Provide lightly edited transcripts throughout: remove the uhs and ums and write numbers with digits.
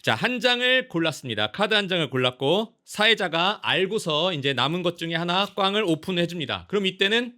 자, 한 장을 골랐습니다. 카드 한 장을 골랐고 사회자가 알고서 이제 남은 것 중에 하나 꽝을 오픈해 줍니다. 그럼 이때는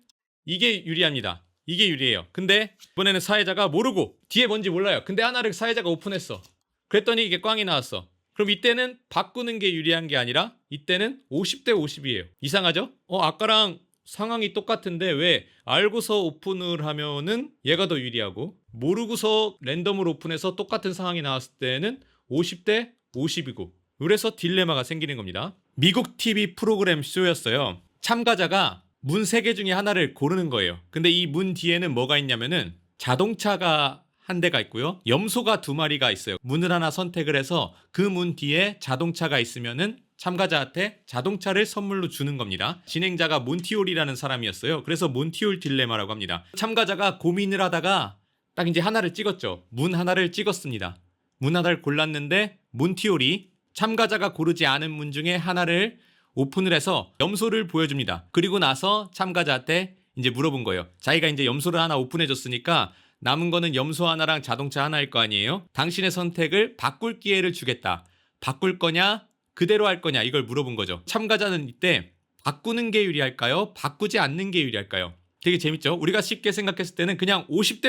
이게 유리합니다. 이게 유리해요. 근데 이번에는 사회자가 모르고 뒤에 뭔지 몰라요. 근데 하나를 사회자가 오픈했어. 그랬더니 이게 꽝이 나왔어. 그럼 이때는 바꾸는 게 유리한 게 아니라 이때는 50대 50이에요. 이상하죠? 아까랑 상황이 똑같은데 왜 알고서 오픈을 하면은 얘가 더 유리하고 모르고서 랜덤으로 오픈해서 똑같은 상황이 나왔을 때는 50대 50이고 그래서 딜레마가 생기는 겁니다. 미국 TV 프로그램 쇼였어요. 참가자가 문 3개 중에 하나를 고르는 거예요. 근데 이 문 뒤에는 뭐가 있냐면은 자동차가 한 대가 있고요. 염소가 2마리가 있어요. 문을 하나 선택을 해서 그 문 뒤에 자동차가 있으면은 참가자한테 자동차를 선물로 주는 겁니다. 진행자가 몬티올이라는 사람이었어요. 그래서 몬티올 딜레마라고 합니다. 참가자가 고민을 하다가 딱 이제 하나를 찍었죠. 문 하나를 찍었습니다. 문 하나를 골랐는데 몬티올이 참가자가 고르지 않은 문 중에 하나를 오픈을 해서 염소를 보여줍니다. 그리고 나서 참가자한테 이제 물어본 거예요. 자기가 이제 염소를 하나 오픈해 줬으니까 남은 거는 염소 하나랑 자동차 하나일 거 아니에요? 당신의 선택을 바꿀 기회를 주겠다. 바꿀 거냐? 그대로 할 거냐? 이걸 물어본 거죠. 참가자는 이때 바꾸는 게 유리할까요? 바꾸지 않는 게 유리할까요? 되게 재밌죠? 우리가 쉽게 생각했을 때는 그냥 50대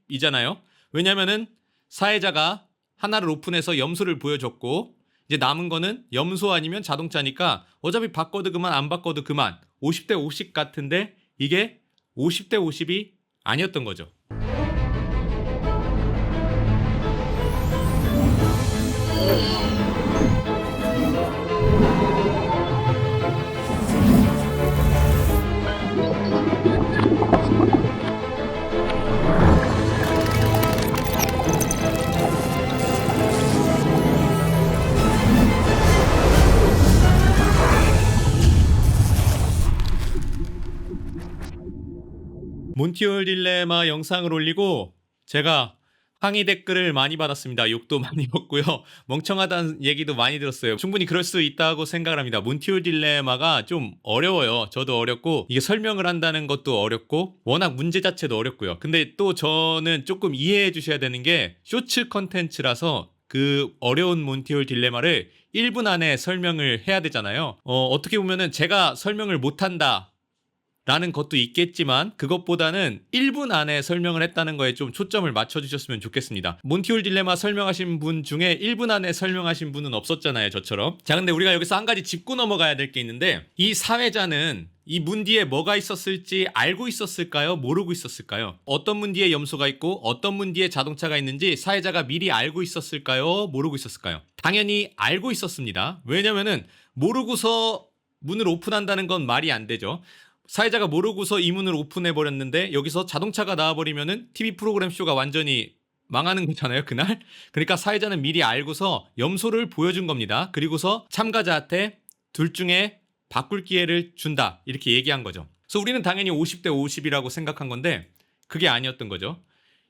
50이잖아요. 왜냐면은 사회자가 하나를 오픈해서 염소를 보여줬고 이제 남은 거는 염소 아니면 자동차니까 어차피 바꿔도 그만 안 바꿔도 그만 50대 50 같은데 이게 50대 50이 아니었던 거죠. 몬티올 딜레마 영상을 올리고 제가 항의 댓글을 많이 받았습니다. 욕도 많이 먹고요. 멍청하다는 얘기도 많이 들었어요. 충분히 그럴 수 있다고 생각을 합니다. 몬티올 딜레마가 좀 어려워요. 저도 어렵고 이게 설명을 한다는 것도 어렵고 워낙 문제 자체도 어렵고요. 근데 또 저는 조금 이해해 주셔야 되는 게 쇼츠 컨텐츠라서 그 어려운 몬티올 딜레마를 1분 안에 설명을 해야 되잖아요. 어떻게 보면은 제가 설명을 못한다 라는 것도 있겠지만 그것보다는 1분 안에 설명을 했다는 거에 좀 초점을 맞춰주셨으면 좋겠습니다. 몬티올 딜레마 설명하신 분 중에 1분 안에 설명하신 분은 없었잖아요, 저처럼. 자, 근데 우리가 여기서 한 가지 짚고 넘어가야 될 게 있는데 이 사회자는 이 문 뒤에 뭐가 있었을지 알고 있었을까요? 모르고 있었을까요? 어떤 문 뒤에 염소가 있고 어떤 문 뒤에 자동차가 있는지 사회자가 미리 알고 있었을까요? 모르고 있었을까요? 당연히 알고 있었습니다. 왜냐면은 모르고서 문을 오픈한다는 건 말이 안 되죠. 사회자가 모르고서 이 문을 오픈해버렸는데 여기서 자동차가 나와버리면은 TV 프로그램 쇼가 완전히 망하는 거잖아요, 그날. 그러니까 사회자는 미리 알고서 염소를 보여준 겁니다. 그리고서 참가자한테 둘 중에 바꿀 기회를 준다 이렇게 얘기한 거죠. 그래서 우리는 당연히 50대 50이라고 생각한 건데 그게 아니었던 거죠.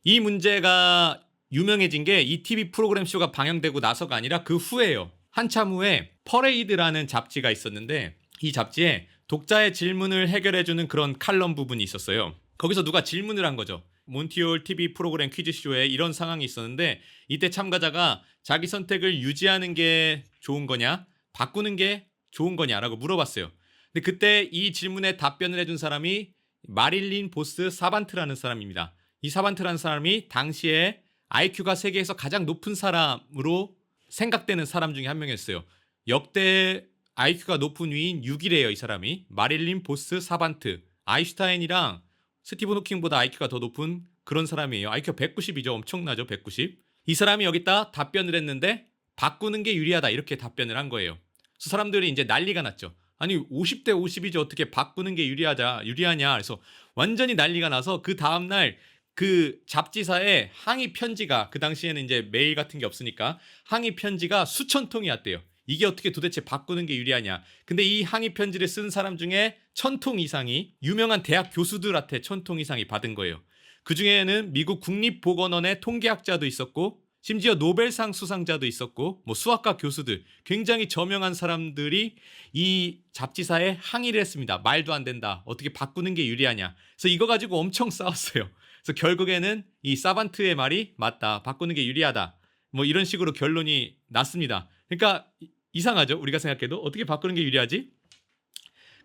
이 문제가 유명해진 게 이 TV 프로그램 쇼가 방영되고 나서가 아니라 그 후에요. 한참 후에 퍼레이드라는 잡지가 있었는데 이 잡지에 독자의 질문을 해결해주는 그런 칼럼 부분이 있었어요. 거기서 누가 질문을 한 거죠. 몬티올 TV 프로그램 퀴즈쇼에 이런 상황이 있었는데 이때 참가자가 자기 선택을 유지하는 게 좋은 거냐 바꾸는 게 좋은 거냐라고 물어봤어요. 근데 그때 이 질문에 답변을 해준 사람이 마릴린 보스 사반트라는 사람입니다. 이 사반트라는 사람이 당시에 IQ가 세계에서 가장 높은 사람으로 생각되는 사람 중에 한 명이었어요. 역대 IQ가 높은 위인 6위래요, 이 사람이. 마릴린 보스 사반트. 아인슈타인이랑 스티븐 호킹보다 IQ가 더 높은 그런 사람이에요. IQ가 190이죠. 엄청나죠, 190. 이 사람이 여기다 답변을 했는데 바꾸는 게 유리하다 이렇게 답변을 한 거예요. 그래서 사람들이 이제 난리가 났죠. 아니 50대 50이죠. 어떻게 바꾸는 게 유리하냐. 그래서 완전히 난리가 나서 그 다음날 그 잡지사에 항의 편지가 그 당시에는 이제 메일 같은 게 없으니까 항의 편지가 수천 통이 왔대요. 이게 어떻게 도대체 바꾸는 게 유리하냐. 근데 이 항의 편지를 쓴 사람 중에 1000통 이상이 유명한 대학 교수들한테 1000통 이상이 받은 거예요. 그 중에는 미국 국립보건원의 통계학자도 있었고 심지어 노벨상 수상자도 있었고 뭐 수학과 교수들 굉장히 저명한 사람들이 이 잡지사에 항의를 했습니다. 말도 안 된다. 어떻게 바꾸는 게 유리하냐. 그래서 이거 가지고 엄청 싸웠어요. 그래서 결국에는 이 사반트의 말이 맞다. 바꾸는 게 유리하다. 뭐 이런 식으로 결론이 났습니다. 그러니까 이상하죠. 우리가 생각해도 어떻게 바꾸는 게 유리하지?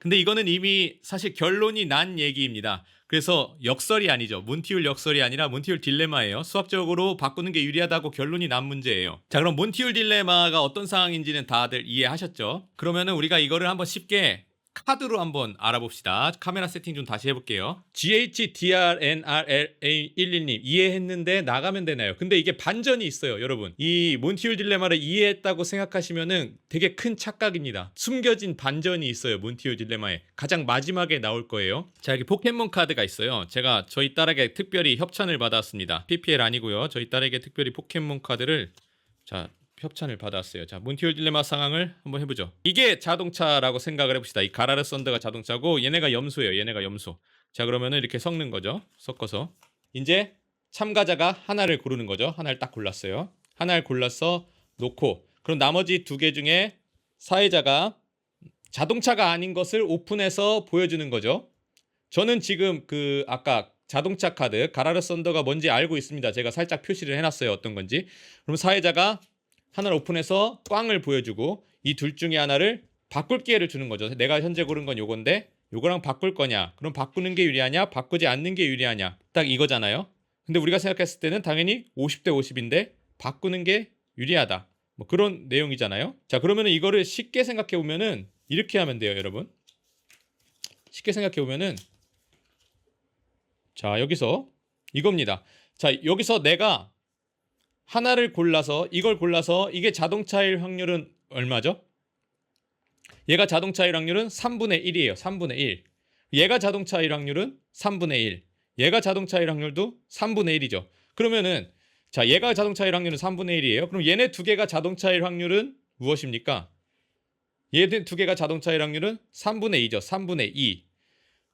근데 이거는 이미 사실 결론이 난 얘기입니다. 그래서 역설이 아니죠. 몬티올 역설이 아니라 몬티올 딜레마예요. 수학적으로 바꾸는 게 유리하다고 결론이 난 문제예요. 자, 그럼 몬티올 딜레마가 어떤 상황인지는 다들 이해하셨죠? 그러면은 우리가 이거를 한번 쉽게 카드로 한번 알아봅시다. 카메라 세팅 좀 다시 해볼게요. GHDRNRLA11님 이해했는데 나가면 되나요? 근데 이게 반전이 있어요, 여러분. 이 몬티올 딜레마를 이해했다고 생각하시면은 되게 큰 착각입니다. 숨겨진 반전이 있어요, 몬티올 딜레마에. 가장 마지막에 나올 거예요. 자, 여기 포켓몬 카드가 있어요. 제가 저희 딸에게 특별히 협찬을 받았습니다. PPL 아니고요. 저희 딸에게 특별히 포켓몬 카드를 자 협찬을 받았어요. 자, 몬티올 딜레마 상황을 한번 해보죠. 이게 자동차라고 생각을 해봅시다. 이 가라르 썬더가 자동차고 얘네가 염소예요. 얘네가 염소. 자, 그러면은 이렇게 섞는 거죠. 섞어서 이제 참가자가 하나를 고르는 거죠. 하나를 딱 골랐어요. 하나를 골라서 놓고 그럼 나머지 두 개 중에 사회자가 자동차가 아닌 것을 오픈해서 보여주는 거죠. 저는 지금 그 아까 자동차 카드 가라르 썬더가 뭔지 알고 있습니다. 제가 살짝 표시를 해놨어요. 어떤 건지. 그럼 사회자가 하나를 오픈해서 꽝을 보여주고 이 둘 중에 하나를 바꿀 기회를 주는 거죠. 내가 현재 고른 건 요건데 요거랑 바꿀 거냐? 그럼 바꾸는 게 유리하냐? 바꾸지 않는 게 유리하냐? 딱 이거잖아요. 근데 우리가 생각했을 때는 당연히 50대 50인데 바꾸는 게 유리하다. 뭐 그런 내용이잖아요. 자, 그러면은 이거를 쉽게 생각해 보면은 이렇게 하면 돼요, 여러분. 쉽게 생각해 보면은 자, 여기서 이겁니다. 자, 여기서 내가 하나를 골라서 이걸 골라서 이게 자동차일 확률은 얼마죠? 얘가 자동차일 확률은 3분의 1이에요. 3분의 1. 얘가 자동차일 확률은 3분의 1. 얘가 자동차일 확률도 3분의 1이죠. 그러면은 자, 얘가 자동차일 확률은 3분의 1이에요. 그럼 얘네 두 개가 자동차일 확률은 무엇입니까? 얘네 두 개가 자동차일 확률은 3분의 2죠. 3분의 2.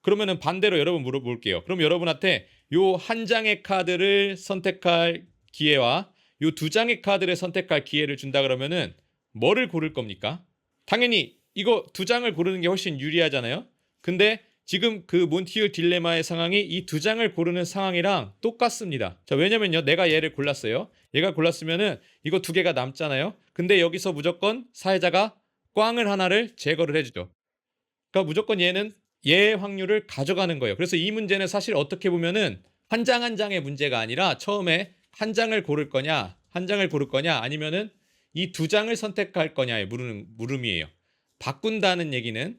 그러면은 반대로 여러분 물어볼게요. 그럼 여러분한테 요 한 장의 카드를 선택할 기회와 요 두 장의 카드를 선택할 기회를 준다 그러면은 뭐를 고를 겁니까? 당연히 이거 두 장을 고르는 게 훨씬 유리하잖아요. 근데 지금 그 몬티올 딜레마의 상황이 이 두 장을 고르는 상황이랑 똑같습니다. 자, 왜냐면요. 내가 얘를 골랐어요. 얘가 골랐으면은 이거 두 개가 남잖아요. 근데 여기서 무조건 사회자가 꽝을 하나를 제거를 해주죠. 그러니까 무조건 얘는 얘의 확률을 가져가는 거예요. 그래서 이 문제는 사실 어떻게 보면은 한 장 한 장의 문제가 아니라 처음에 한 장을 고를 거냐, 한 장을 고를 거냐, 아니면은 이 두 장을 선택할 거냐의 물음이에요. 바꾼다는 얘기는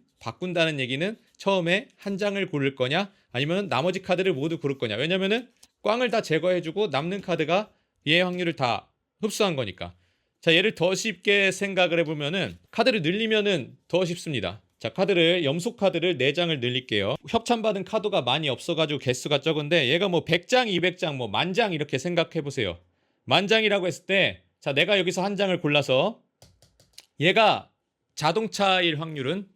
처음에 한 장을 고를 거냐, 아니면 나머지 카드를 모두 고를 거냐. 왜냐면은 꽝을 다 제거해주고 남는 카드가 얘의 확률을 다 흡수한 거니까. 자, 얘를 더 쉽게 생각을 해보면은 카드를 늘리면은 더 쉽습니다. 자, 염소 카드를 4장을 늘릴게요. 협찬받은 카드가 많이 없어가지고 개수가 적은데 얘가 뭐 100장, 200장, 뭐 10,000장 이렇게 생각해보세요. 10,000장이라고 했을 때 자, 내가 여기서 한 장을 골라서 얘가 자동차일 확률은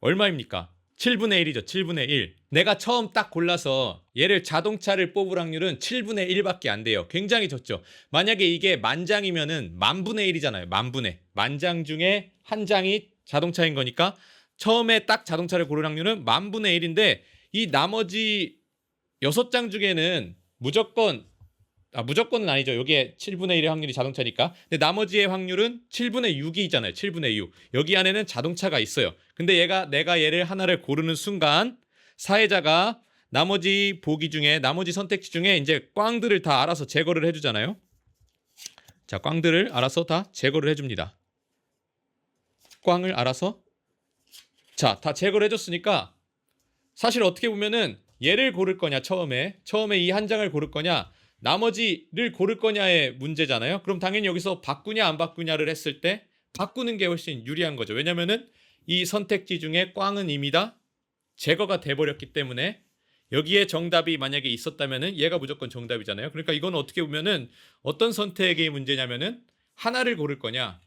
얼마입니까? 7분의 1이죠. 7분의 1. 내가 처음 딱 골라서 얘를 자동차를 뽑을 확률은 7분의 1밖에 안 돼요. 굉장히 적죠. 만약에 이게 10,000장이면은 10,000분의 1이잖아요. 10,000분의. 10,000장 중에 한 장이 자동차인 거니까 처음에 딱 자동차를 고를 확률은 10,000분의 1인데 이 나머지 6장 중에는 무조건은 아니죠. 여기에 7분의 1의 확률이 자동차니까. 근데 나머지의 확률은 7분의 6이잖아요. 7분의 6. 여기 안에는 자동차가 있어요. 근데 내가 얘를 하나를 고르는 순간 사회자가 나머지 선택지 중에 이제 꽝들을 다 알아서 제거를 해주잖아요. 자, 꽝들을 알아서 다 제거를 해줍니다. 꽝을 알아서 자, 다 제거를 해줬으니까 사실 어떻게 보면은 얘를 고를 거냐 처음에 이 한 장을 고를 거냐 나머지를 고를 거냐의 문제잖아요. 그럼 당연히 여기서 바꾸냐 안 바꾸냐를 했을 때 바꾸는 게 훨씬 유리한 거죠. 왜냐면은 이 선택지 중에 꽝은 이미 다 제거가 돼버렸기 때문에 여기에 정답이 만약에 있었다면은 얘가 무조건 정답이잖아요. 그러니까 이건 어떻게 보면은 어떤 선택의 문제냐면은 하나를 고를 거냐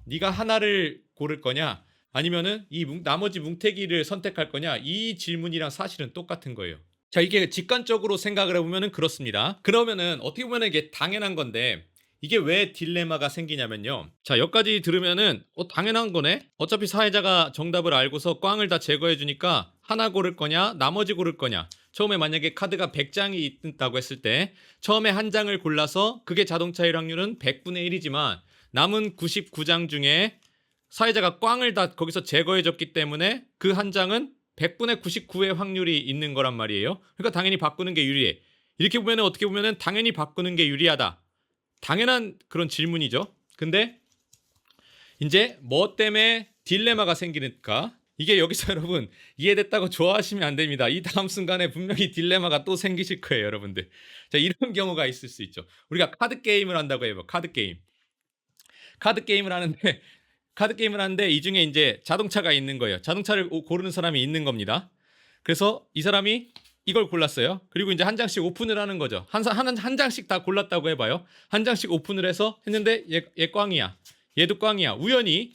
네가 하나를 고를 거냐 아니면은 이 나머지 뭉태기를 선택할 거냐 이 질문이랑 사실은 똑같은 거예요. 자, 이게 직관적으로 생각을 해보면은 그렇습니다. 그러면은 어떻게 보면은 이게 당연한 건데 이게 왜 딜레마가 생기냐면요. 자, 여기까지 들으면은 당연한 거네. 어차피 사회자가 정답을 알고서 꽝을 다 제거해 주니까 하나 고를 거냐 나머지 고를 거냐. 처음에 만약에 카드가 100장이 있다고 했을 때 처음에 한 장을 골라서 그게 자동차일 확률은 100분의 1이지만 남은 99장 중에 사회자가 꽝을 다 거기서 제거해줬기 때문에 그 한 장은 100분의 99의 확률이 있는 거란 말이에요. 그러니까 당연히 바꾸는 게 유리해. 이렇게 보면 어떻게 보면 당연히 바꾸는 게 유리하다. 당연한 그런 질문이죠. 근데 이제 뭐 때문에 딜레마가 생기니까 이게 여기서 여러분 이해됐다고 좋아하시면 안 됩니다. 이 다음 순간에 분명히 딜레마가 또 생기실 거예요, 여러분들. 자, 이런 경우가 있을 수 있죠. 우리가 카드 게임을 한다고 해요. 카드 게임. 카드 게임을 하는데 이 중에 이제 자동차가 있는 거예요. 자동차를 고르는 사람이 있는 겁니다. 그래서 이 사람이 이걸 골랐어요. 그리고 이제 한 장씩 오픈을 하는 거죠. 한 장씩 다 골랐다고 해봐요. 한 장씩 오픈을 해서 했는데 얘 꽝이야. 얘도 꽝이야. 우연히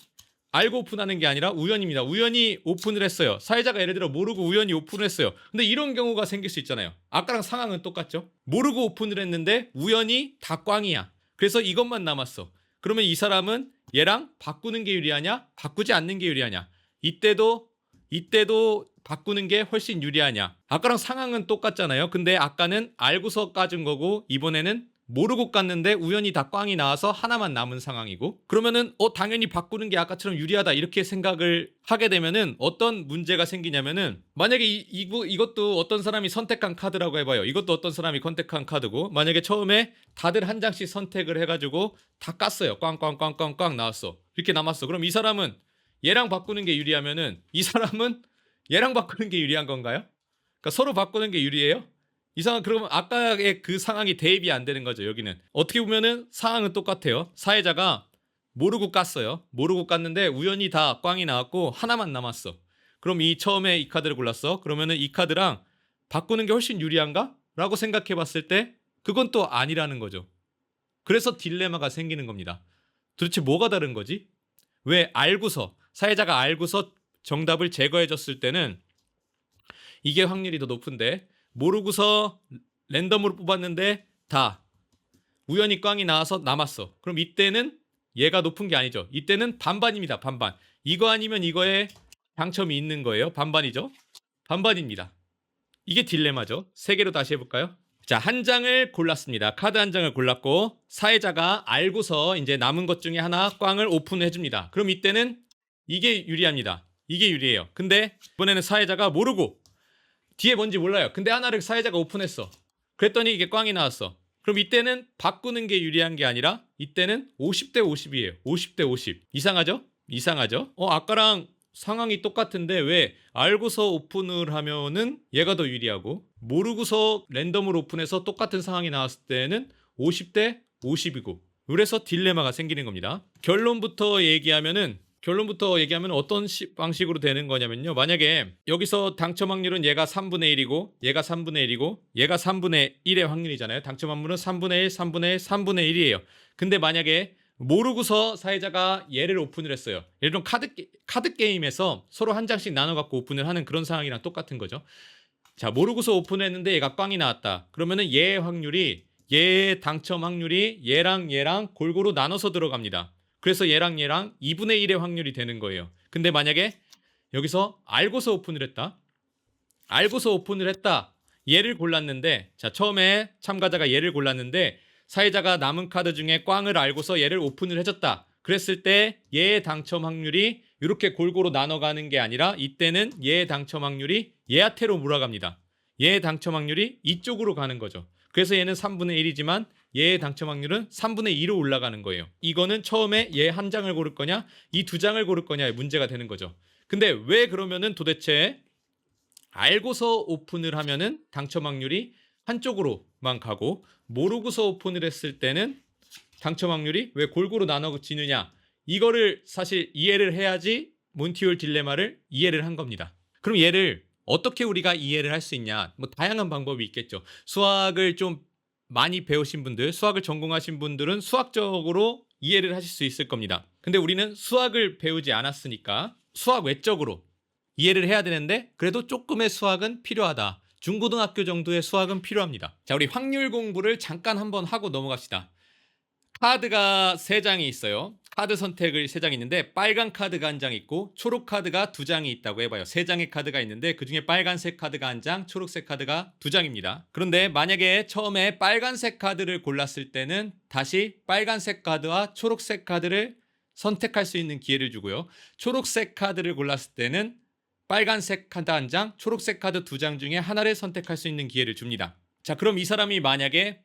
알고 오픈하는 게 아니라 우연입니다. 우연히 오픈을 했어요. 사회자가 예를 들어 모르고 우연히 오픈을 했어요. 근데 이런 경우가 생길 수 있잖아요. 아까랑 상황은 똑같죠. 모르고 오픈을 했는데 우연히 다 꽝이야. 그래서 이것만 남았어. 그러면 이 사람은 얘랑 바꾸는 게 유리하냐? 바꾸지 않는 게 유리하냐? 이때도 바꾸는 게 훨씬 유리하냐? 아까랑 상황은 똑같잖아요. 근데 아까는 알고서 까준 거고 이번에는 모르고 깠는데 우연히 다 꽝이 나와서 하나만 남은 상황이고, 그러면은 당연히 바꾸는 게 아까처럼 유리하다 이렇게 생각을 하게 되면은 어떤 문제가 생기냐면은, 만약에 이것도 어떤 사람이 선택한 카드라고 해봐요. 이것도 어떤 사람이 선택한 카드고, 만약에 처음에 다들 한 장씩 선택을 해가지고 다 깠어요. 꽝꽝꽝꽝꽝 나왔어. 이렇게 남았어. 그럼 이 사람은 얘랑 바꾸는 게 유리하면은 이 사람은 얘랑 바꾸는 게 유리한 건가요? 그러니까 서로 바꾸는 게 유리해요? 그러면 아까의 그 상황이 대입이 안 되는 거죠. 여기는 어떻게 보면은 상황은 똑같아요. 사회자가 모르고 깠어요. 모르고 깠는데 우연히 다 꽝이 나왔고 하나만 남았어. 그럼 처음에 이 카드를 골랐어. 그러면은 이 카드랑 바꾸는 게 훨씬 유리한가? 라고 생각해 봤을 때 그건 또 아니라는 거죠. 그래서 딜레마가 생기는 겁니다. 도대체 뭐가 다른 거지? 왜 사회자가 알고서 정답을 제거해 줬을 때는 이게 확률이 더 높은데, 모르고서 랜덤으로 뽑았는데 다 우연히 꽝이 나와서 남았어. 그럼 이때는 얘가 높은 게 아니죠. 이때는 반반입니다. 반반. 이거 아니면 이거에 당첨이 있는 거예요. 반반이죠. 반반입니다. 이게 딜레마죠. 세 개로 다시 해볼까요? 자, 한 장을 골랐습니다. 카드 한 장을 골랐고 사회자가 알고서 이제 남은 것 중에 하나 꽝을 오픈해 줍니다. 그럼 이때는 이게 유리합니다. 이게 유리해요. 근데 이번에는 사회자가 모르고 뒤에 뭔지 몰라요. 근데 하나를 사회자가 오픈했어. 그랬더니 이게 꽝이 나왔어. 그럼 이때는 바꾸는 게 유리한 게 아니라 이때는 50대 50이에요. 50대 50. 이상하죠? 이상하죠? 아까랑 상황이 똑같은데 왜 알고서 오픈을 하면은 얘가 더 유리하고 모르고서 랜덤으로 오픈해서 똑같은 상황이 나왔을 때는 50대 50이고, 그래서 딜레마가 생기는 겁니다. 결론부터 얘기하면 어떤 방식으로 되는 거냐면요. 만약에 여기서 당첨 확률은 얘가 3분의 1이고 얘가 3분의 1이고 얘가 3분의 1의 확률이잖아요. 당첨 확률은 3분의 1, 3분의 1, 3분의 1이에요. 근데 만약에 모르고서 사회자가 얘를 오픈을 했어요. 예를 들면 카드 게임에서 서로 한 장씩 나눠 갖고 오픈을 하는 그런 상황이랑 똑같은 거죠. 자, 모르고서 오픈을 했는데 얘가 꽝이 나왔다. 그러면은 얘의 당첨 확률이 얘랑 골고루 나눠서 들어갑니다. 그래서 얘랑 2분의 1의 확률이 되는 거예요. 근데 만약에 여기서 알고서 오픈을 했다. 얘를 골랐는데, 자, 처음에 참가자가 얘를 골랐는데 사회자가 남은 카드 중에 꽝을 알고서 얘를 오픈을 해줬다. 그랬을 때 얘의 당첨 확률이 이렇게 골고루 나눠가는 게 아니라 이때는 얘의 당첨 확률이 얘한테로 몰아갑니다. 얘의 당첨 확률이 이쪽으로 가는 거죠. 그래서 얘는 3분의 1이지만 얘의 당첨 확률은 3분의 2로 올라가는 거예요. 이거는 처음에 얘 한 장을 고를 거냐, 이 두 장을 고를 거냐의 문제가 되는 거죠. 근데 왜 그러면은 도대체 알고서 오픈을 하면은 당첨 확률이 한쪽으로만 가고 모르고서 오픈을 했을 때는 당첨 확률이 왜 골고루 나눠지느냐, 이거를 사실 이해를 해야지 몬티올 딜레마를 이해를 한 겁니다. 그럼 얘를 어떻게 우리가 이해를 할 수 있냐? 다양한 방법이 있겠죠. 수학을 좀 많이 배우신 분들, 수학을 전공하신 분들은 수학적으로 이해를 하실 수 있을 겁니다. 근데 우리는 수학을 배우지 않았으니까 수학 외적으로 이해를 해야 되는데 그래도 조금의 수학은 필요하다. 중고등학교 정도의 수학은 필요합니다. 자, 우리 확률 공부를 잠깐 한번 하고 넘어갑시다. 카드가 3장이 있어요. 카드 선택을 3장이 있는데 빨간 카드가 1장 있고 초록 카드가 2장이 있다고 해봐요. 3장의 카드가 있는데 그중에 빨간색 카드가 1장, 초록색 카드가 2장입니다. 그런데 만약에 처음에 빨간색 카드를 골랐을 때는 다시 빨간색 카드와 초록색 카드를 선택할 수 있는 기회를 주고요. 초록색 카드를 골랐을 때는 빨간색 카드 1장, 초록색 카드 2장 중에 하나를 선택할 수 있는 기회를 줍니다. 자, 그럼 이 사람이 만약에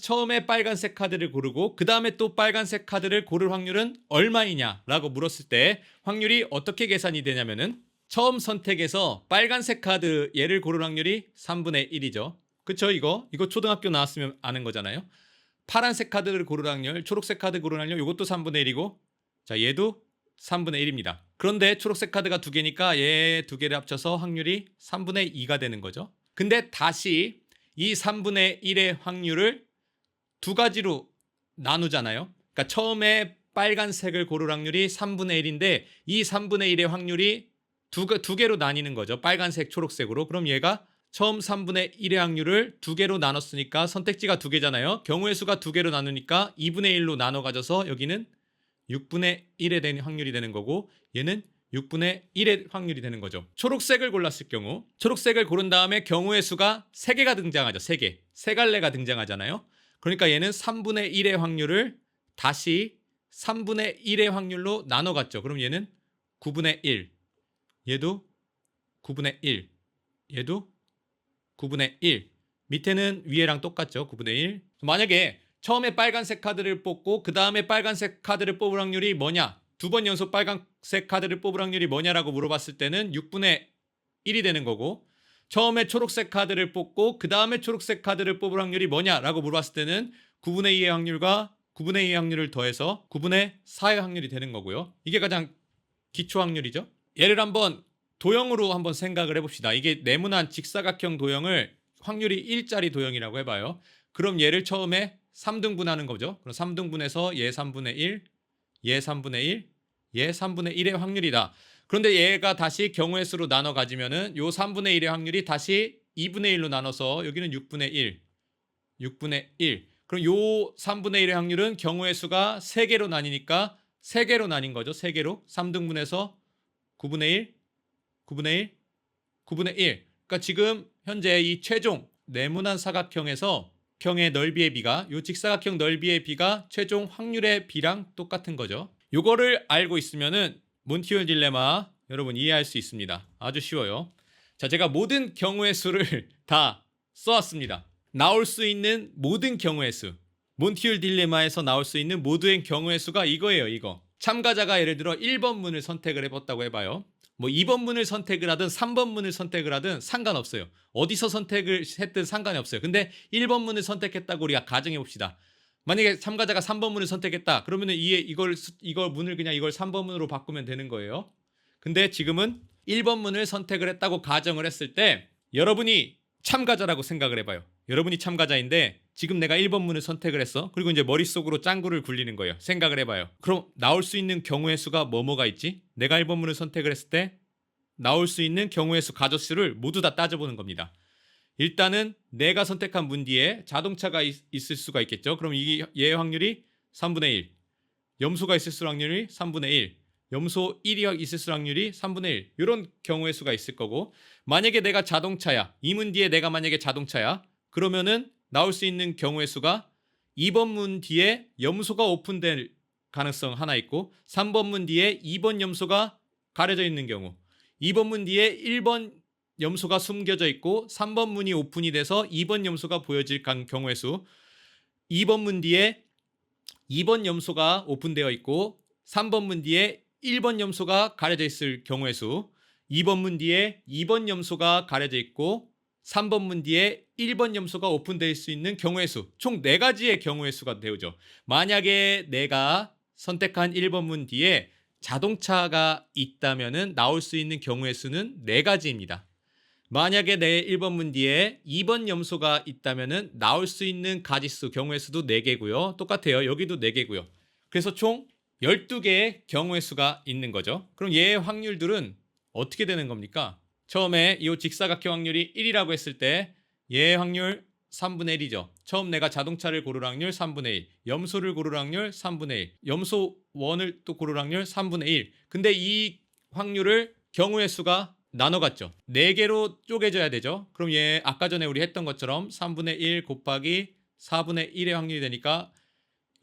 처음에 빨간색 카드를 고르고 그 다음에 또 빨간색 카드를 고를 확률은 얼마이냐 라고 물었을 때 확률이 어떻게 계산이 되냐면은 처음 선택에서 빨간색 카드 얘를 고를 확률이 3분의 1이죠. 그쵸? 이거 초등학교 나왔으면 아는 거잖아요. 파란색 카드를 고를 확률, 초록색 카드 고를 확률 이것도 3분의 1이고 자, 얘도 3분의 1입니다. 그런데 초록색 카드가 2개니까 얘 2개를 합쳐서 확률이 3분의 2가 되는 거죠. 근데 다시 이 3분의 1의 확률을 2가지로 나누잖아요. 그러니까 처음에 빨간색을 고를 확률이 3분의 1인데 이 3분의 1의 확률이 두 개로 나뉘는 거죠. 빨간색, 초록색으로. 그럼 얘가 처음 3분의 1의 확률을 2개로 나눴으니까 선택지가 2개잖아요. 경우의 수가 2개로 나누니까 2분의 1로 나눠 가져서 여기는 6분의 1에 대한 확률이 되는 거고 얘는 6분의 1의 확률이 되는 거죠. 초록색을 골랐을 경우 초록색을 고른 다음에 경우의 수가 3개가 등장하죠. 3개. 3갈래가 등장하잖아요. 그러니까 얘는 3분의 1의 확률을 다시 3분의 1의 확률로 나눠갔죠. 그럼 얘는 9분의 1. 얘도 9분의 1. 얘도 9분의 1. 밑에는 위에랑 똑같죠. 9분의 1. 만약에 처음에 빨간색 카드를 뽑고 그 다음에 빨간색 카드를 뽑을 확률이 뭐냐? 2번 연속 빨간색 카드를 뽑을 확률이 뭐냐라고 물어봤을 때는 6분의 1이 되는 거고 처음에 초록색 카드를 뽑고 그 다음에 초록색 카드를 뽑을 확률이 뭐냐라고 물어봤을 때는 9분의 2의 확률과 9분의 2의 확률을 더해서 9분의 4의 확률이 되는 거고요. 이게 가장 기초 확률이죠. 얘를 한번 도형으로 한번 생각을 해봅시다. 이게 네모난 직사각형 도형을 확률이 1짜리 도형이라고 해봐요. 그럼 얘를 처음에 3등분하는 거죠. 그럼 3등분해서 얘 3분의 1, 얘 3분의 1, 얘 3분의 1의 확률이다. 그런데 얘가 다시 경우의 수로 나눠 가지면은 요 3분의 1의 확률이 다시 2분의 1로 나눠서 여기는 6분의 1, 6분의 1. 그럼 요 3분의 1의 확률은 경우의 수가 3개로 나뉘니까 3개로 나뉜 거죠. 3개로. 3등분해서 9분의 1, 9분의 1, 9분의 1. 그러니까 지금 현재 이 최종 네모난 사각형에서 형의 넓이의 비가 이 직사각형 넓이의 비가 최종 확률의 비랑 똑같은 거죠. 요거를 알고 있으면은 몬티올 딜레마 여러분 이해할 수 있습니다. 아주 쉬워요. 자, 제가 모든 경우의 수를 다 써왔습니다. 나올 수 있는 모든 경우의 수. 몬티올 딜레마에서 나올 수 있는 모든 경우의 수가 이거예요. 이거. 참가자가 예를 들어 1번 문을 선택을 해봤다고 해봐요. 뭐 2번 문을 선택을 하든 3번 문을 선택을 하든 상관없어요. 어디서 선택을 했든 상관이 없어요. 근데 1번 문을 선택했다고 우리가 가정해 봅시다. 만약에 참가자가 3번 문을 선택했다. 그러면은 이걸 문을 그냥 이걸 3번 문으로 바꾸면 되는 거예요. 근데 지금은 1번 문을 선택을 했다고 가정을 했을 때 여러분이 참가자라고 생각을 해봐요. 여러분이 참가자인데 지금 내가 1번 문을 선택을 했어. 그리고 이제 머릿속으로 짱구를 굴리는 거예요. 생각을 해봐요. 그럼 나올 수 있는 경우의 수가 뭐가 있지? 내가 1번 문을 선택을 했을 때 나올 수 있는 경우의 수 가조수를 모두 다 따져보는 겁니다. 일단은 내가 선택한 문 뒤에 자동차가 있을 수가 있겠죠. 그럼 얘의 확률이 3분의 1. 염소가 있을 확률이 3분의 1. 염소 1이 있을 확률이 3분의 1. 이런 경우의 수가 있을 거고 만약에 내가 자동차야. 이 문 뒤에 내가 만약에 자동차야. 그러면은 나올 수 있는 경우의 수가 2번 문 뒤에 염소가 오픈될 가능성 하나 있고 3번 문 뒤에 2번 염소가 가려져 있는 경우 2번 문 뒤에 1번 염소가 숨겨져 있고 3번 문이 오픈이 돼서 2번 염소가 보여질 경우의 수 2번 문 뒤에 2번 염소가 오픈되어 있고 3번 문 뒤에 1번 염소가 가려져 있을 경우의 수 2번 문 뒤에 2번 염소가 가려져 있고 3번 문 뒤에 1번 염소가 오픈될 수 있는 경우의 수 총 4가지의 경우의 수가 되오죠. 만약에 내가 선택한 1번 문 뒤에 자동차가 있다면 나올 수 있는 경우의 수는 4가지입니다. 만약에 내 1번 문 뒤에 2번 염소가 있다면 나올 수 있는 가지수 경우의 수도 4개고요. 똑같아요. 여기도 4개고요. 그래서 총 12개의 경우의 수가 있는 거죠. 그럼 얘의 확률들은 어떻게 되는 겁니까? 처음에 이 직사각형 확률이 1이라고 했을 때 얘의 확률 3분의 1이죠. 처음 내가 자동차를 고를 확률 3분의 1, 염소를 고를 확률 3분의 1, 염소 1을 또 고를 확률 3분의 1. 근데 이 확률을 경우의 수가 나눠갔죠. 4개로 쪼개져야 되죠. 그럼 얘 아까 전에 우리 했던 것처럼 3분의 1 곱하기 4분의 1의 확률이 되니까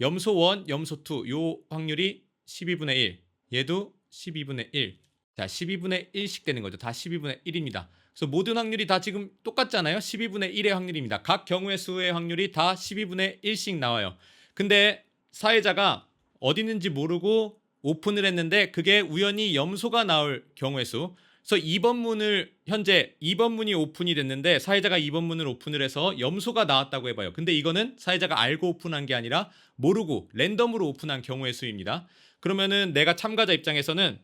염소 1, 염소 2 요 확률이 12분의 1, 얘도 12분의 1. 자, 12분의 1씩 되는 거죠. 다 12분의 1입니다. 그래서 모든 확률이 다 지금 똑같잖아요. 12분의 1의 확률입니다. 각 경우의 수의 확률이 다 12분의 1씩 나와요. 근데 사회자가 어디 있는지 모르고 오픈을 했는데 그게 우연히 염소가 나올 경우의 수. 그래서 2번 문을 현재 2번 문이 오픈이 됐는데 사회자가 2번 문을 오픈을 해서 염소가 나왔다고 해봐요. 근데 이거는 사회자가 알고 오픈한 게 아니라 모르고 랜덤으로 오픈한 경우의 수입니다. 그러면은 내가 참가자 입장에서는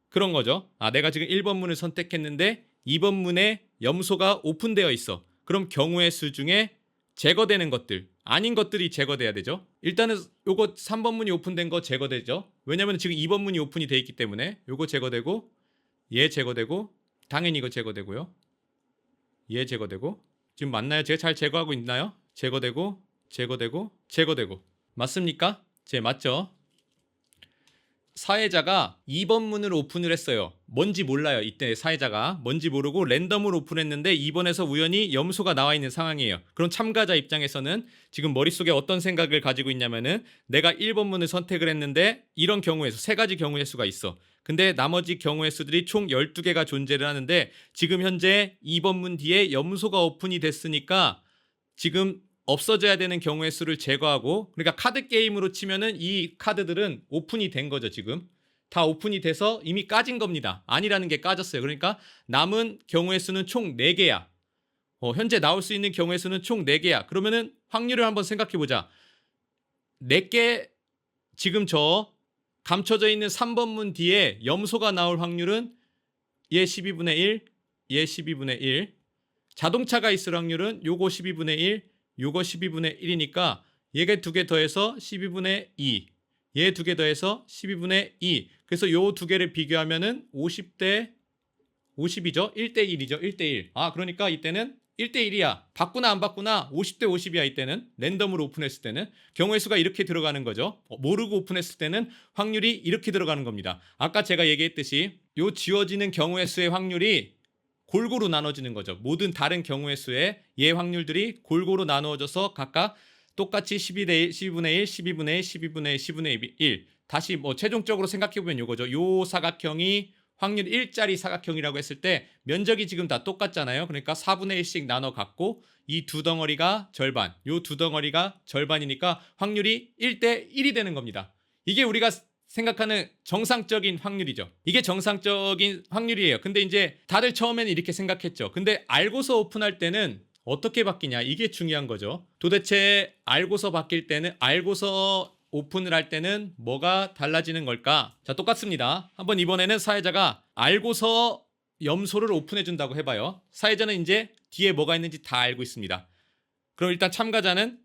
그런 거죠. 아, 내가 지금 1번 문을 선택했는데 2번 문에 염소가 오픈되어 있어. 그럼 경우의 수 중에 제거되는 것들, 아닌 것들이 제거돼야 되죠. 일단은 요거 3번 문이 오픈된 거 제거되죠. 왜냐면 지금 2번 문이 오픈이 돼 있기 때문에 요거 제거되고 얘 제거되고 당연히 이거 제거되고요. 얘 제거되고 지금 맞나요? 제가 잘 제거하고 있나요? 제거되고 제거되고 맞습니까? 제 맞죠? 사회자가 2번 문을 오픈을 했어요. 뭔지 몰라요. 이때 사회자가 뭔지 모르고 랜덤으로 오픈했는데 2번에서 우연히 염소가 나와 있는 상황이에요. 그럼 참가자 입장에서는 지금 머릿속에 어떤 생각을 가지고 있냐면은 내가 1번 문을 선택을 했는데 이런 경우의 수, 3가지 경우의 수가 있어. 근데 나머지 경우의 수들이 총 12개가 존재를 하는데 지금 현재 2번 문 뒤에 염소가 오픈이 됐으니까 지금 없어져야 되는 경우의 수를 제거하고, 그러니까 카드 게임으로 치면은 이 카드들은 오픈이 된 거죠. 지금 다 오픈이 돼서 이미 까진 겁니다. 아니라는 게 까졌어요. 그러니까 남은 경우의 수는 총 4개야. 현재 나올 수 있는 경우의 수는 총 4개야. 그러면은 확률을 한번 생각해 보자. 4개, 지금 저 감춰져 있는 3번 문 뒤에 염소가 나올 확률은 얘 12분의 1, 얘 12분의 1. 자동차가 있을 확률은 요거 12분의 1, 요거 12분의 1이니까 얘가 2개 더해서 12분의 2, 얘 2개 더해서 12분의 2. 그래서 요 2개를 비교하면은 50대 50이죠. 1대 1이죠. 1대 1. 아, 그러니까 이때는 1대 1이야. 바꾸나 안 바꾸나 50대 50이야. 이때는 랜덤으로 오픈했을 때는 경우의 수가 이렇게 들어가는 거죠. 모르고 오픈했을 때는 확률이 이렇게 들어가는 겁니다. 아까 제가 얘기했듯이 요 지워지는 경우의 수의 확률이 골고루 나눠지는 거죠. 모든 다른 경우의 수의 얘 확률들이 골고루 나누어져서 각각 똑같이 12대 1, 12분의 1, 12분의 1, 12분의 1, 10분의 1. 다시 뭐 최종적으로 생각해보면 요거죠. 요 사각형이 확률 1짜리 사각형이라고 했을 때 면적이 지금 다 똑같잖아요. 그러니까 4분의 1씩 나눠 갖고 이 두 덩어리가 절반, 요 두 덩어리가 절반이니까 확률이 1대 1이 되는 겁니다. 이게 우리가 생각하는 정상적인 확률이죠. 이게 정상적인 확률이에요. 근데 이제 다들 처음에는 이렇게 생각했죠. 근데 알고서 오픈할 때는 어떻게 바뀌냐, 이게 중요한 거죠. 도대체 알고서 바뀔 때는, 알고서 오픈을 할 때는 뭐가 달라지는 걸까? 자, 똑같습니다. 한번 이번에는 사회자가 알고서 염소를 오픈해 준다고 해봐요. 사회자는 이제 뒤에 뭐가 있는지 다 알고 있습니다. 그럼 일단 참가자는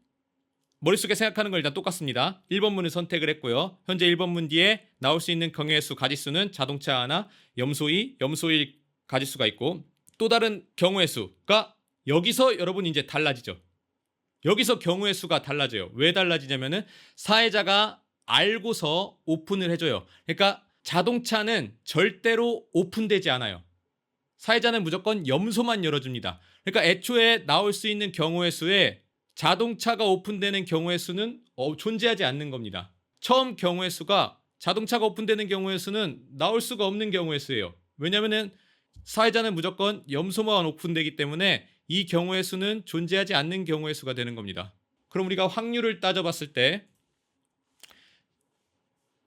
머릿속에 생각하는 건 일단 똑같습니다. 1번 문을 선택을 했고요. 현재 1번 문 뒤에 나올 수 있는 경우의 수 가지수는 자동차 하나, 염소 2, 염소 1 가지수가 있고, 또 다른 경우의 수가 여기서 여러분 이제 달라지죠. 여기서 경우의 수가 달라져요. 왜 달라지냐면은 사회자가 알고서 오픈을 해줘요. 그러니까 자동차는 절대로 오픈되지 않아요. 사회자는 무조건 염소만 열어줍니다. 그러니까 애초에 나올 수 있는 경우의 수에 자동차가 오픈되는 경우의 수는 존재하지 않는 겁니다. 처음 경우의 수가, 자동차가 오픈되는 경우의 수는 나올 수가 없는 경우의 수예요. 왜냐면은 사회자는 무조건 염소만 오픈되기 때문에 이 경우의 수는 존재하지 않는 경우의 수가 되는 겁니다. 그럼 우리가 확률을 따져봤을 때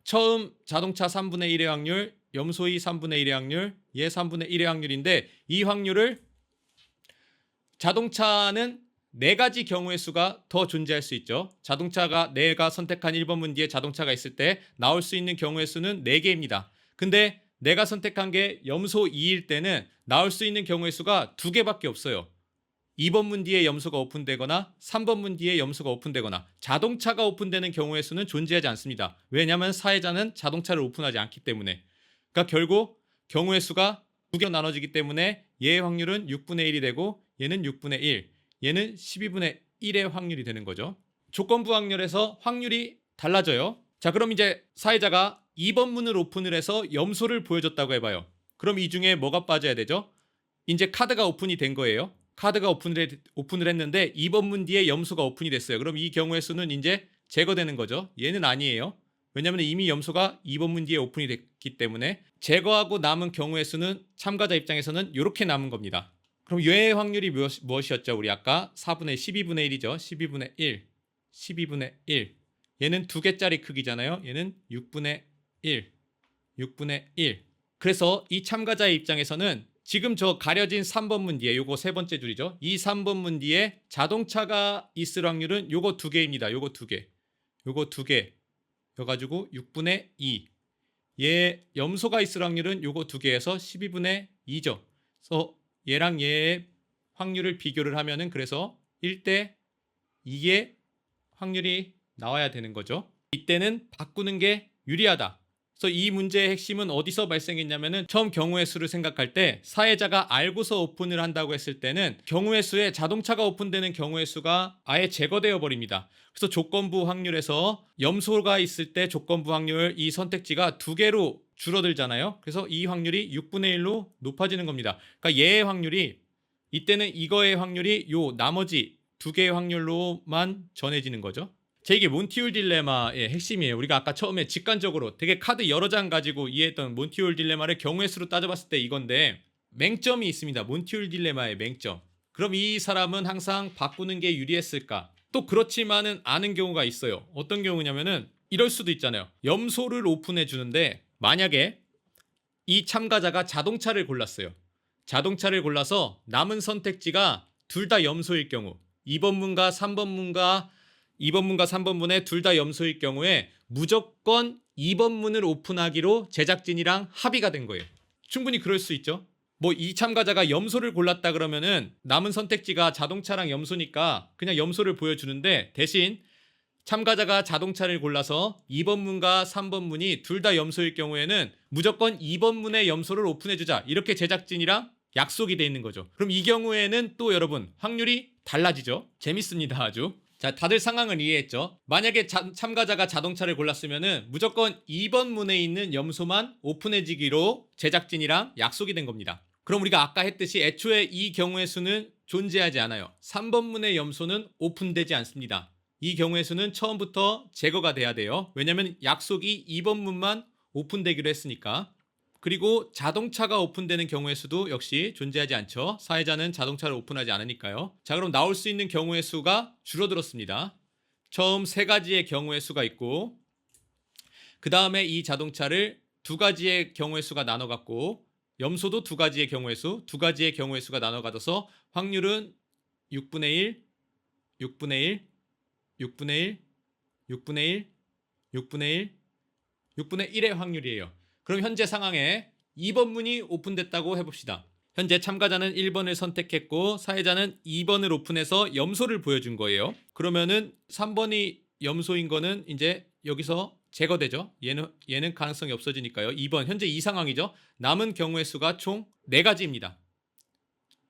처음 자동차 3분의 1의 확률, 염소 2 3분의 1의 확률, 얘 3분의 1의 확률인데, 이 확률을 자동차는 4가지 경우의 수가 더 존재할 수 있죠. 자동차가, 내가 선택한 1번 문 뒤에 자동차가 있을 때 나올 수 있는 경우의 수는 4개입니다. 근데 내가 선택한 게 염소 2일 때는 나올 수 있는 경우의 수가 2개밖에 없어요. 2번 문 뒤에 염소가 오픈되거나 3번 문 뒤에 염소가 오픈되거나 자동차가 오픈되는 경우의 수는 존재하지 않습니다. 왜냐하면 사회자는 자동차를 오픈하지 않기 때문에. 그러니까 결국 경우의 수가 2개로 나눠지기 때문에 얘의 확률은 6분의 1이 되고, 얘는 6분의 1, 얘는 12분의 1의 확률이 되는 거죠. 조건부 확률에서 확률이 달라져요. 자, 그럼 이제 사회자가 2번 문을 오픈을 해서 염소를 보여줬다고 해봐요. 그럼 이 중에 뭐가 빠져야 되죠? 이제 카드가 오픈이 된 거예요. 카드가 오픈을 했는데 2번 문 뒤에 염소가 오픈이 됐어요. 그럼 이 경우의 수는 이제 제거되는 거죠. 얘는 아니에요. 왜냐하면 이미 염소가 2번 문 뒤에 오픈이 됐기 때문에 제거하고 남은 경우의 수는 참가자 입장에서는 이렇게 남은 겁니다. 그럼 얘의 확률이 무엇이었죠? 우리 아까 4분의 12분의 1이죠. 12분의 1, 12분의 1. 얘는 2개짜리 크기잖아요. 얘는 6분의 1, 6분의 1. 그래서 이 참가자의 입장에서는 지금 저 가려진 3번 문 뒤에 요거 세 번째 줄이죠. 이 3번 문 뒤에 자동차가 있을 확률은 요거 2개입니다. 요거 2개. 요거 2개. 여가지고 6분의 2. 얘 염소가 있을 확률은 요거 2개에서 12분의 2죠. 그래서 얘랑 얘의 확률을 비교를 하면은 그래서 1대 2의 확률이 나와야 되는 거죠. 이때는 바꾸는 게 유리하다. 그래서 이 문제의 핵심은 어디서 발생했냐면은 처음 경우의 수를 생각할 때 사회자가 알고서 오픈을 한다고 했을 때는 경우의 수에 자동차가 오픈되는 경우의 수가 아예 제거되어 버립니다. 그래서 조건부 확률에서 염소가 있을 때 조건부 확률 이 선택지가 2개로 줄어들잖아요. 그래서 이 확률이 6분의 1로 높아지는 겁니다. 그러니까 얘의 확률이 이때는 이거의 확률이 요 나머지 2개의 확률로만 전해지는 거죠. 이게 몬티올 딜레마의 핵심이에요. 우리가 아까 처음에 직관적으로 되게 카드 여러 장 가지고 이해했던 몬티올 딜레마를 경우의 수로 따져봤을 때 이건데 맹점이 있습니다. 몬티올 딜레마의 맹점. 그럼 이 사람은 항상 바꾸는 게 유리했을까? 또 그렇지만은 않은 경우가 있어요. 어떤 경우냐면은 이럴 수도 있잖아요. 염소를 오픈해 주는데 만약에 이 참가자가 자동차를 골랐어요. 자동차를 골라서 남은 선택지가 둘 다 염소일 경우 2번 문과 3번 문과 2번 문과 3번 문에 둘 다 염소일 경우에 무조건 2번 문을 오픈하기로 제작진이랑 합의가 된 거예요. 충분히 그럴 수 있죠. 뭐 이 참가자가 염소를 골랐다 그러면은 남은 선택지가 자동차랑 염소니까 그냥 염소를 보여주는데 대신 참가자가 자동차를 골라서 2번 문과 3번 문이 둘 다 염소일 경우에는 무조건 2번 문에 염소를 오픈해주자 이렇게 제작진이랑 약속이 돼 있는 거죠. 그럼 이 경우에는 또 여러분 확률이 달라지죠. 재밌습니다 아주. 자, 다들 상황을 이해했죠? 만약에 참가자가 자동차를 골랐으면은 무조건 2번 문에 있는 염소만 오픈해지기로 제작진이랑 약속이 된 겁니다. 그럼 우리가 아까 했듯이 애초에 이 경우의 수는 존재하지 않아요. 3번 문의 염소는 오픈되지 않습니다. 이 경우의 수는 처음부터 제거가 돼야 돼요. 왜냐면 약속이 2번 문만 오픈되기로 했으니까. 그리고 자동차가 오픈되는 경우의 수도 역시 존재하지 않죠. 사회자는 자동차를 오픈하지 않으니까요. 자, 그럼 나올 수 있는 경우의 수가 줄어들었습니다. 처음 3가지의 경우의 수가 있고 그 다음에 이 자동차를 2가지의 경우의 수가 나눠갖고 염소도 2가지의 경우의 수, 2가지의 경우의 수가 나눠가져서 확률은 6분의 1, 6분의 1, 6분의 1, 6분의 1, 6분의 1, 6분의 1의 확률이에요. 그럼 현재 상황에 2번 문이 오픈됐다고 해봅시다. 현재 참가자는 1번을 선택했고 사회자는 2번을 오픈해서 염소를 보여준 거예요. 그러면은 3번이 염소인 거는 이제 여기서 제거되죠. 얘는 가능성이 없어지니까요. 2번 현재 이 상황이죠. 남은 경우의 수가 총 4가지입니다.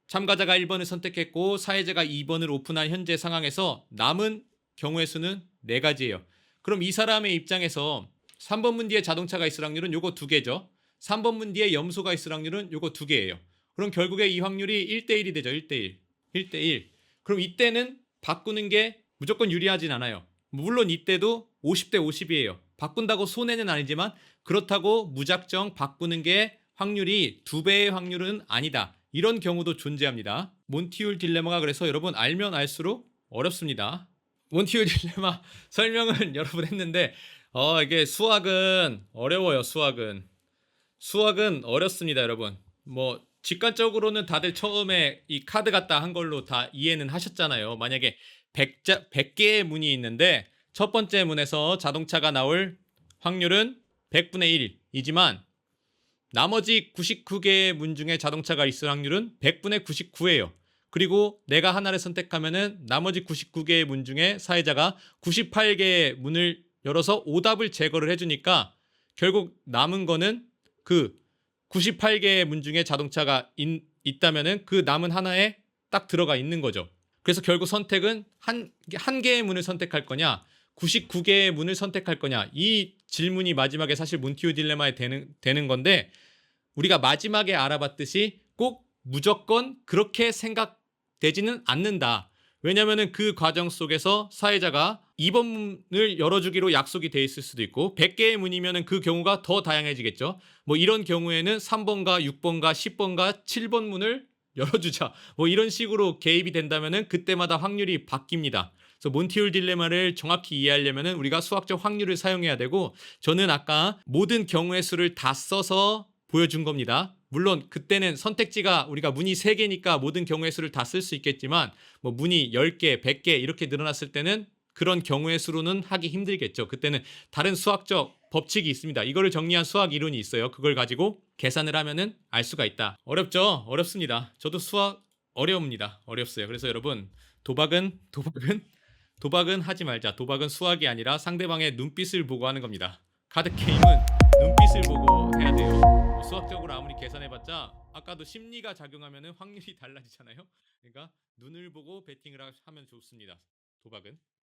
참가자가 1번을 선택했고 사회자가 2번을 오픈한 현재 상황에서 남은 경우의 수는 4가지예요. 그럼 이 사람의 입장에서 3번 문 뒤에 자동차가 있을 확률은 요거 2개죠. 3번 문 뒤에 염소가 있을 확률은 요거 2개예요. 그럼 결국에 이 확률이 1대1이 되죠. 1대1. 1대1. 그럼 이때는 바꾸는 게 무조건 유리하진 않아요. 물론 이때도 50대 50이에요. 바꾼다고 손해는 아니지만 그렇다고 무작정 바꾸는 게 확률이 2배의 확률은 아니다. 이런 경우도 존재합니다. 몬티올 딜레마가 그래서 여러분 알면 알수록 어렵습니다. 몬티올 딜레마 설명은 여러분 했는데 이게 수학은 어려워요. 수학은 어렵습니다, 여러분. 뭐 직관적으로는 다들 처음에 이 카드 갖다 한 걸로 다 이해는 하셨잖아요. 만약에 100개의 문이 있는데 첫 번째 문에서 자동차가 나올 확률은 100분의 1이지만 나머지 99개의 문 중에 자동차가 있을 확률은 100분의 99예요. 그리고 내가 하나를 선택하면은 나머지 99개의 문 중에 사회자가 98개의 문을 열어서 오답을 제거를 해주니까 결국 남은 거는 그 98개의 문 중에 자동차가 있다면은 그 남은 하나에 딱 들어가 있는 거죠. 그래서 결국 선택은 한 개의 문을 선택할 거냐, 99개의 문을 선택할 거냐, 이 질문이 마지막에 사실 몬티오 딜레마에 되는 건데, 우리가 마지막에 알아봤듯이 꼭 무조건 그렇게 생각되지는 않는다. 왜냐면은 그 과정 속에서 사회자가 2번 문을 열어주기로 약속이 돼 있을 수도 있고 100개의 문이면은 그 경우가 더 다양해지겠죠. 뭐 이런 경우에는 3번과 6번과 10번과 7번 문을 열어주자. 뭐 이런 식으로 개입이 된다면은 그때마다 확률이 바뀝니다. 그래서 몬티올 딜레마를 정확히 이해하려면은 우리가 수학적 확률을 사용해야 되고, 저는 아까 모든 경우의 수를 다 써서 보여준 겁니다. 물론 그때는 선택지가 우리가 문이 3개니까 모든 경우의 수를 다 쓸 수 있겠지만, 뭐 문이 10개, 100개 이렇게 늘어났을 때는 그런 경우의 수로는 하기 힘들겠죠. 그때는 다른 수학적 법칙이 있습니다. 이거를 정리한 수학 이론이 있어요. 그걸 가지고 계산을 하면은 알 수가 있다. 어렵죠? 어렵습니다. 저도 수학 어려웁니다. 어렵어요. 그래서 여러분, 도박은 하지 말자. 도박은 수학이 아니라 상대방의 눈빛을 보고 하는 겁니다. 카드 게임은 눈빛을 보고 해야 돼요. 뭐 수학적으로 아무리 계산해봤자 아까도 심리가 작용하면 확률이 달라지잖아요. 그러니까 눈을 보고 베팅을 하면 좋습니다. 도박은.